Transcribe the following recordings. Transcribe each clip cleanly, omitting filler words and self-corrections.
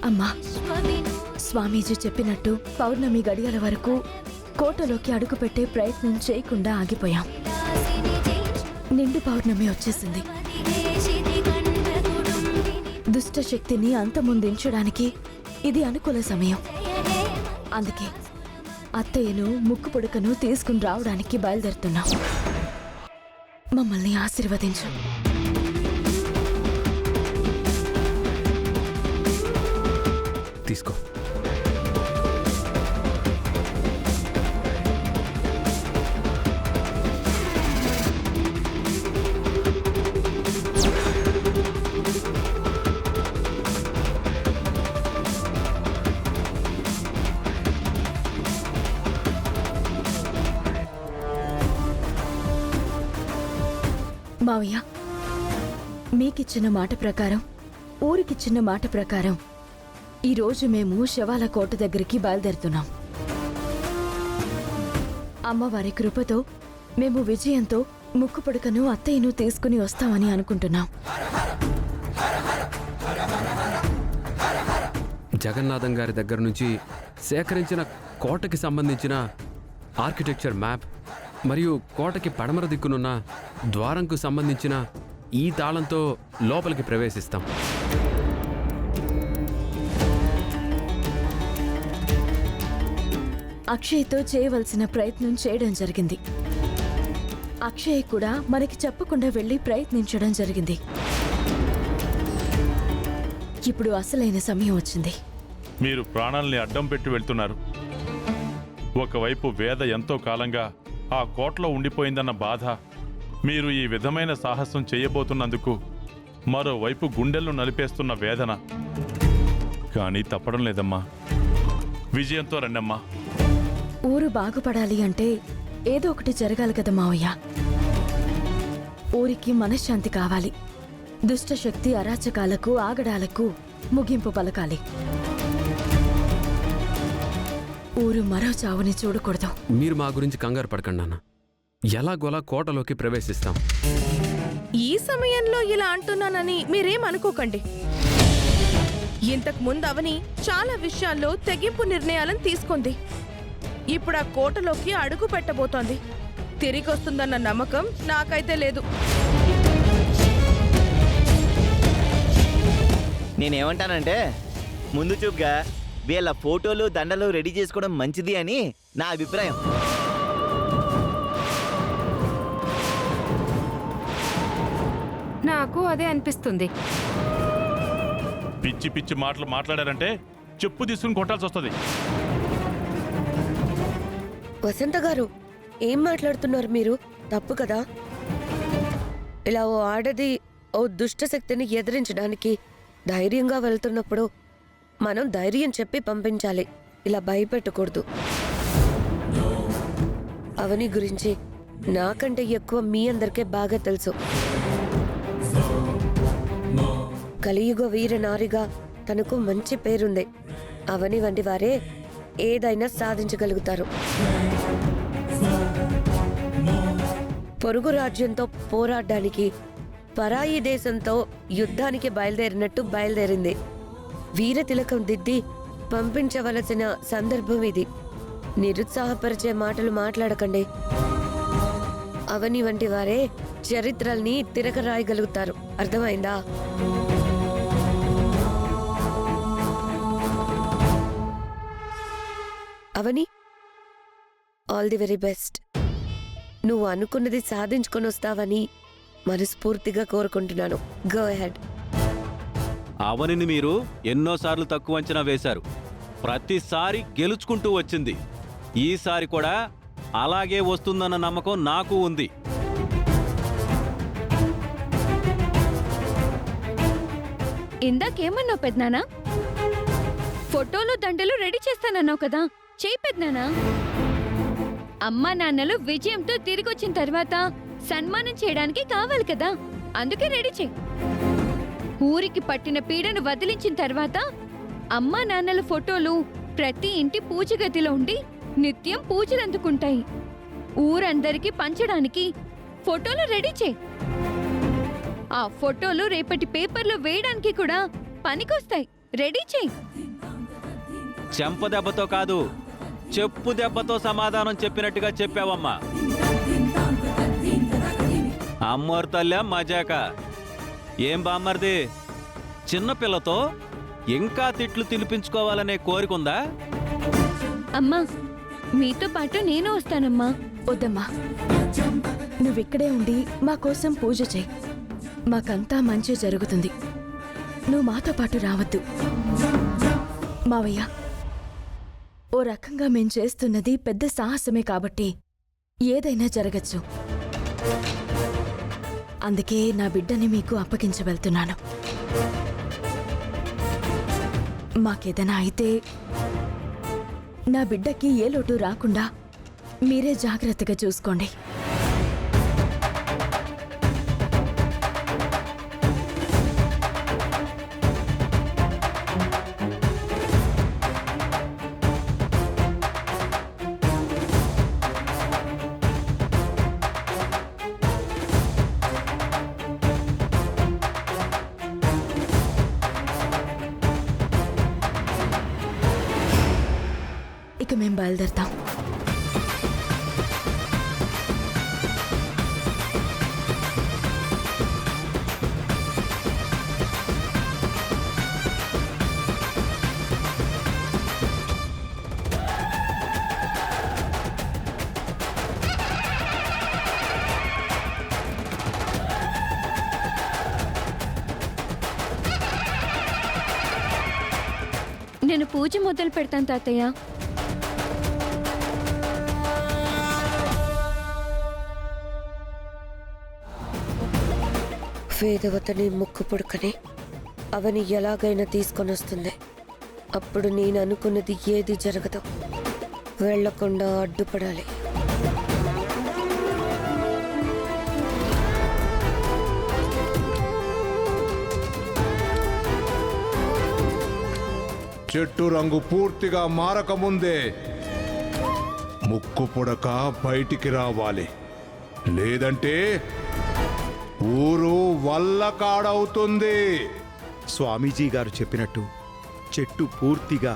అమ్మా, స్వామీజీ చెప్పినట్టు పౌర్ణమి గడియల వరకు కోటలోకి అడుగుపెట్టే ప్రయత్నం చేయకుండా ఆగిపోయాం. నిండు పౌర్ణమి వచ్చేసింది. దుష్ట శక్తిని అంతమొందించడానికి ఇది అనుకూల సమయం. అందుకే అత్తయ్యను ముక్కు పుడకను తీసుకుని రావడానికి బయలుదేరుతున్నాం. మమ్మల్ని ఆశీర్వదించు. తీసుకో. మావయ్య, మీకిచ్చిన మాట ప్రకారం, ఊరికిచ్చిన మాట ప్రకారం ఈరోజు మేము శవాల కోట దగ్గరికి బయలుదేరుతున్నాం. అమ్మవారి కృపతో మేము విజయంతో ముక్కు పుడకను అత్తయ్యను తీసుకుని వస్తామని అనుకుంటున్నాం. జగన్నాథం గారి దగ్గర నుంచి సేకరించిన కోటకి సంబంధించిన ఆర్కిటెక్చర్ మ్యాప్ మరియు కోటకి పడమర దిక్కునున్న ద్వారంకు సంబంధించిన ఈ తాళంతో లోపలికి ప్రవేశిస్తాం. అక్షయ్తో చేయవలసిన ప్రయత్నం చేయడం జరిగింది. అక్షయ్ కూడా మనకి చెప్పకుండా వెళ్లి ప్రయత్నించడం జరిగింది. ఇప్పుడు అసలైన సమయం వచ్చింది. మీరు ప్రాణాల్ని అడ్డం పెట్టి వెళ్తున్నారు. ఒకవైపు వేద ఎంతో కాలంగా ఆ కోటలో ఉండిపోయిందన్న బాధ, మీరు ఈ విధమైన సాహసం చేయబోతున్నందుకు మరోవైపు గుండెలను నలిపేస్తున్న వేదన. కానీ తప్పడం లేదమ్మా. విజయంతో రండమ్మా. ఊరు బాగుపడాలి అంటే ఏదో ఒకటి జరగాలి కదా మావయ్య. ఊరికి మనశ్శాంతి కావాలి. దుష్టశక్తి అరాచకాలకు, ఆగడాలకు ముగింపు పలకాలి. ఊరు మరో చావుని చూడకూడదు. మీరు మా గురించి కంగారు పడకండి నాన్న. ఎలాగోలా కోటలోకి ప్రవేశిస్తాం. ఈ సమయంలో ఇలా అంటున్నానని మీరేం అనుకోకండి. ఇంతకు ముందు అవని చాలా విషయాల్లో తెగింపు నిర్ణయాలను తీసుకుంది. ఇప్పుడు ఆ కోటలోకి అడుగు పెట్టబోతోంది. తిరిగి వస్తుందన్న నమ్మకం నాకైతే లేదు. నేనేమంటానంటే, ముందు చూపుగా వీళ్ళ ఫోటోలు దండలు రెడీ చేసుకోవడం మంచిది అని నా అభిప్రాయం. నాకు అదే అనిపిస్తుంది. పిచ్చి పిచ్చి మాటలు మాట్లాడారంటే చెప్పు తీసుకుని కొట్టాల్సి వస్తుంది. వసంత గారు, ఏం మాట్లాడుతున్నారు మీరు? తప్పు కదా. ఇలా ఓ ఆడది ఓ దుష్ట శక్తిని ఎదిరించడానికి ధైర్యంగా వెళ్తున్నప్పుడు మనం ధైర్యం చెప్పి పంపించాలి. ఇలా భయపెట్టకూడదు. అవని గురించి నాకంటే ఎక్కువ మీ అందరికీ బాగా తెలుసు. కలియుగ వీర నారిగా తనకు మంచి పేరుంది. అవని వంటి వారే ఏదైనా సాధించగలుగుతారు. పొరుగు రాజ్యంతో పోరాడడానికి, పరాయి దేశంతో యుద్ధానికి బయలుదేరినట్టు బయలుదేరింది. వీర తిలకం దిద్ది పంపించవలసిన సందర్భం ఇది. నిరుత్సాహపరిచే మాటలు మాట్లాడకండి. అవని వంటి వారే చరిత్రల్ని తిరగరాయగలుగుతారు. అర్థమైందా? అవని, ఆల్ ది వెరీ బెస్ట్. నువ్వు అనుకున్నది సాధించుకొని వస్తావని మనస్ఫూర్తిగా కోరుకుంటున్నాను. Go ahead. అవనిని మీరు ఎన్నోసార్లు తక్కువ అంచనా వేశారు. ప్రతిసారి గెలుచుకుంటూ వచ్చింది. ఈసారి కూడా అలాగే వస్తుందన్న నమ్మకం నాకు ఉంది. ఇందాకేమన్నావు పెద్దనానా? ఫోటోలు దండలు రెడీ చేస్తానన్నావు కదా, చేయి పెద్దనానా. అమ్మా నాన్నలు విజయంతో తిరిగొచ్చిన తర్వాత సన్మానం చేయడానికి కావాలి కదా, అందుకే రెడీ చేయి. ఊరికి పట్టిన పీడను వదిలించిన తర్వాత అమ్మా నాన్నల ఫోటోలు ప్రతి ఇంటి పూజ గదిలో ఉండి నిత్యం పూజలు అందుకుంటాయి. ఊరందరికీ పంచడానికి ఫోటోలు రెడీ చేయి. ఆ ఫోటోలు రేపటి పేపర్లో వేయడానికి కూడా పనికొస్తాయి. రెడీ చెయ్యి. చెంప దెబ్బతో కాదు, చెప్పు దెబ్బతో సమాధానం చెప్పినట్టుగా చెప్పావమ్మా. అమ్మోరు తల్లా మజాక. ఏం బామ్మర్ది, చిన్నపిల్లతో ఇంకా తిట్లు తినిపించుకోవాలనే కోరికుందా? అమ్మా, మీతో పాటు నేను వస్తానమ్మా. వద్దమ్మా, నువ్విక్కడే ఉండి మా కోసం పూజ చేయి. మాకంతా మంచి జరుగుతుంది. నువ్వు మాతో పాటు రావద్దు. మావయ్య, ఓ రకంగా మేం చేస్తున్నది పెద్ద సాహసమే కాబట్టి ఏదైనా జరగచ్చు. అందుకే నా బిడ్డని మీకు అప్పగించి వెళ్తున్నాను. మాకేదైనా అయితే నా బిడ్డకి ఏ లోటు రాకుండా మీరే జాగ్రత్తగా చూసుకోండి. ఇక మేం బయలుదేరతాం. నేను పూజ మొదలు పెడతాను తాతయ్య. వేదవతని ముక్కు పుడకని అవని ఎలాగైనా తీసుకొని వస్తుంది. అప్పుడు నేను అనుకున్నది ఏది జరగదు. వెళ్లకుండా అడ్డుపడాలి. చెట్టు రంగు పూర్తిగా మారకముందే ముక్కు పుడక బయటికి రావాలి. లేదంటే ఊరు వల్లకాడవుతుంది. స్వామీజీ గారు చెప్పినట్టు చెట్టు పూర్తిగా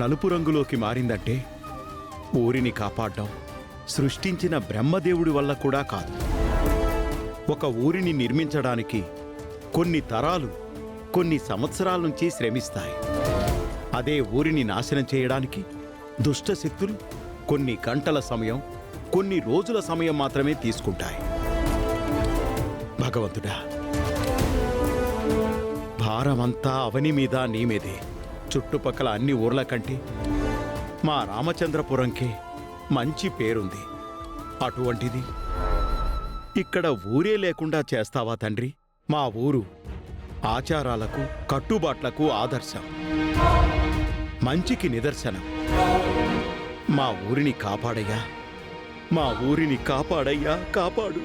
నలుపు రంగులోకి మారిందంటే ఊరిని కాపాడడం సృష్టించిన బ్రహ్మదేవుడి వల్ల కూడా కాదు. ఒక ఊరిని నిర్మించడానికి కొన్ని తరాలు, కొన్ని సంవత్సరాల నుంచి శ్రమిస్తాయి. అదే ఊరిని నాశనం చేయడానికి దుష్ట శక్తులు కొన్ని గంటల సమయం, కొన్ని రోజుల సమయం మాత్రమే తీసుకుంటాయి. భగవంతుడా, భారమంతా అవని మీద నీ మీదే. చుట్టుపక్కల అన్ని ఊర్ల కంటే మా రామచంద్రపురంకే మంచి పేరుంది. అటువంటిది ఇక్కడ ఊరే లేకుండా చేస్తావా తండ్రి? మా ఊరు ఆచారాలకు, కట్టుబాట్లకు ఆదర్శం, మంచికి నిదర్శనం. మా ఊరిని కాపాడయ్యా, మా ఊరిని కాపాడయ్యా, కాపాడు.